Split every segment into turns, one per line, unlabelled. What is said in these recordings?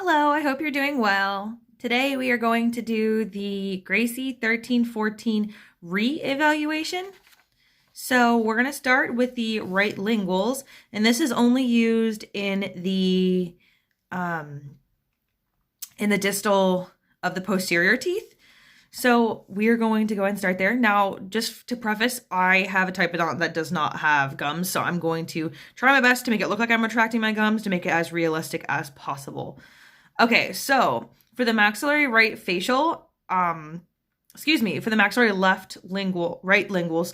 Hello, I hope you're doing well. Today we are going to do the Gracy 1314 re-evaluation. So we're going to start with the right linguals, and this is only used in the distal of the posterior teeth. So we're going to go ahead and start there. Now, just to preface, I have a typodont that does not have gums, so I'm going to try my best to make it look like I'm retracting my gums to make it as realistic as possible. Okay, so for the maxillary right facial, for the maxillary right lingual,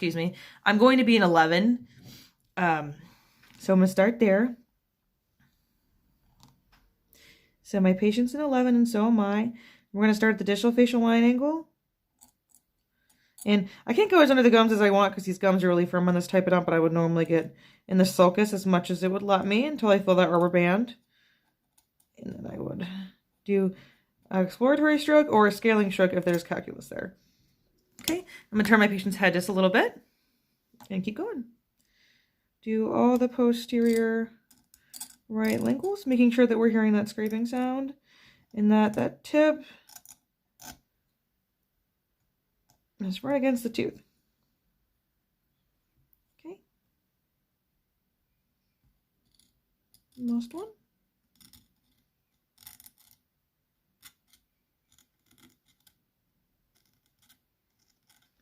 I'm going to be an 11. So I'm going to start there. So my patient's an 11 and so am I. We're going to start at the distal facial line angle. And I can't go as under the gums as I want because these gums are really firm on this typodont, but I would normally get in the sulcus as much as it would let me until I feel that rubber band. And then I would do an exploratory stroke or a scaling stroke if there's calculus there. Okay, I'm going to turn my patient's head just a little bit and keep going. Do all the posterior right linguals, making sure that we're hearing that scraping sound and that tip is right against the tooth. Okay. Last one.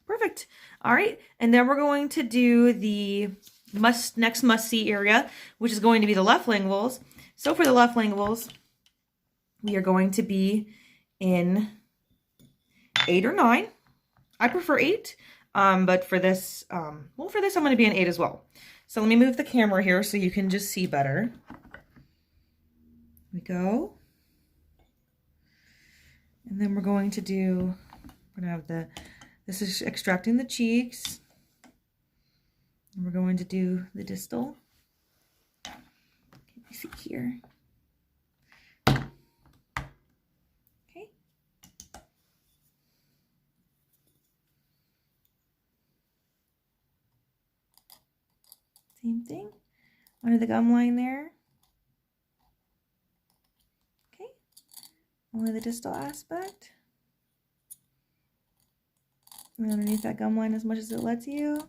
Perfect. All right, and then we're going to do the next must-see area, which is going to be the left linguals. So for the left linguals, we are going to be in 8 or 9. I prefer 8, but for this, I'm going to be an 8 as well. So let me move the camera here so you can just see better. Here we go. And then we're going to have this is extracting the cheeks. And we're going to do the distal. Can you see here? Okay. Same thing. Under the gum line there. Okay. Only the distal aspect. And underneath that gum line as much as it lets you.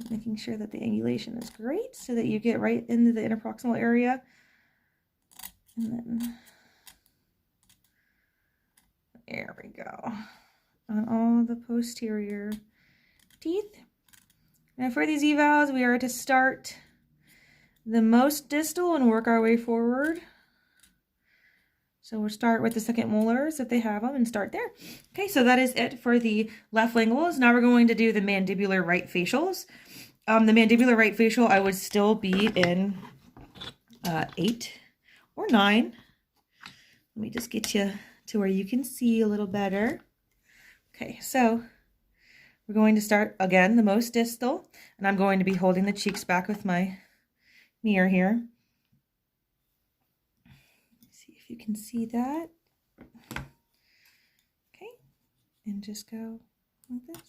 Making sure that the angulation is great so that you get right into the interproximal area. And then, there we go. On all the posterior teeth. Now for these evals, we are to start the most distal and work our way forward. So we'll start with the second molars if they have them and start there. Okay, so that is it for the left linguals. Now we're going to do the mandibular right facials. The mandibular right facial, I would still be in 8 or 9. Let me just get you to where you can see a little better. Okay, so we're going to start, again, the most distal, and I'm going to be holding the cheeks back with my mirror here. If you can see that. Okay, and just go like this.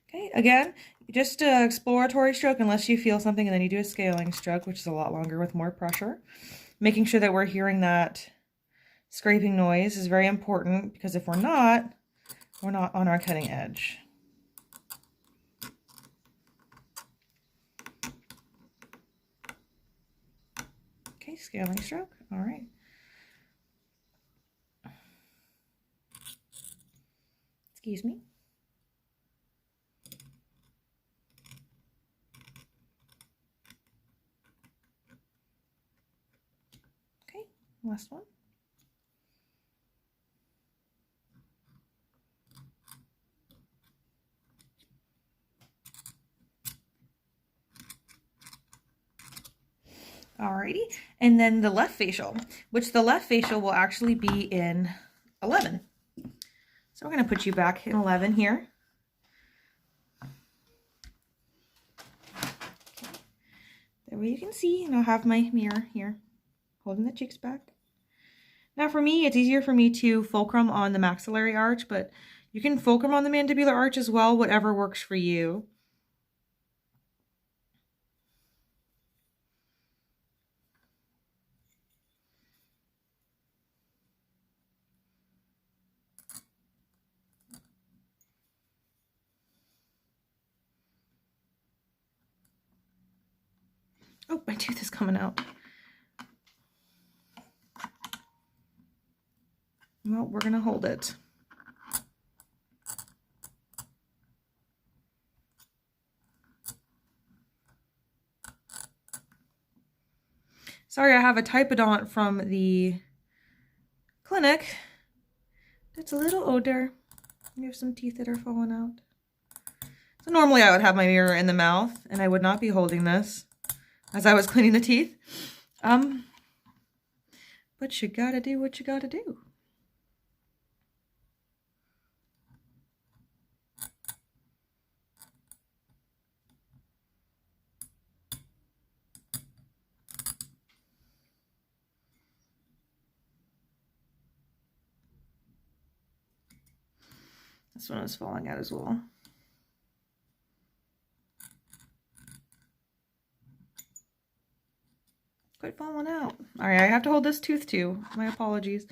Okay, again, just an exploratory stroke unless you feel something, and then you do a scaling stroke, which is a lot longer with more pressure. Making sure that we're hearing that scraping noise is very important, because if we're not on our cutting edge. Okay, scaling stroke. All right. Excuse me. Okay, last one. Alrighty, and then the left facial, which the left facial will actually be in 11. So we're going to put you back in 11 here. There you can see, and I'll have my mirror here, holding the cheeks back. Now for me, it's easier for me to fulcrum on the maxillary arch, but You can fulcrum on the mandibular arch as well, whatever works for you. Oh, my tooth is coming out. Well, we're gonna hold it. Sorry, I have a typodont from the clinic. It's a little older. We have some teeth that are falling out. So normally I would have my mirror in the mouth and I would not be holding this as I was cleaning the teeth. But you gotta do what you gotta do. This one is falling out as well. Quit falling out. All right, I have to hold this tooth too. My apologies.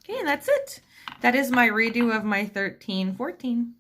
Okay, and that's it. That is my redo of my 13, 14.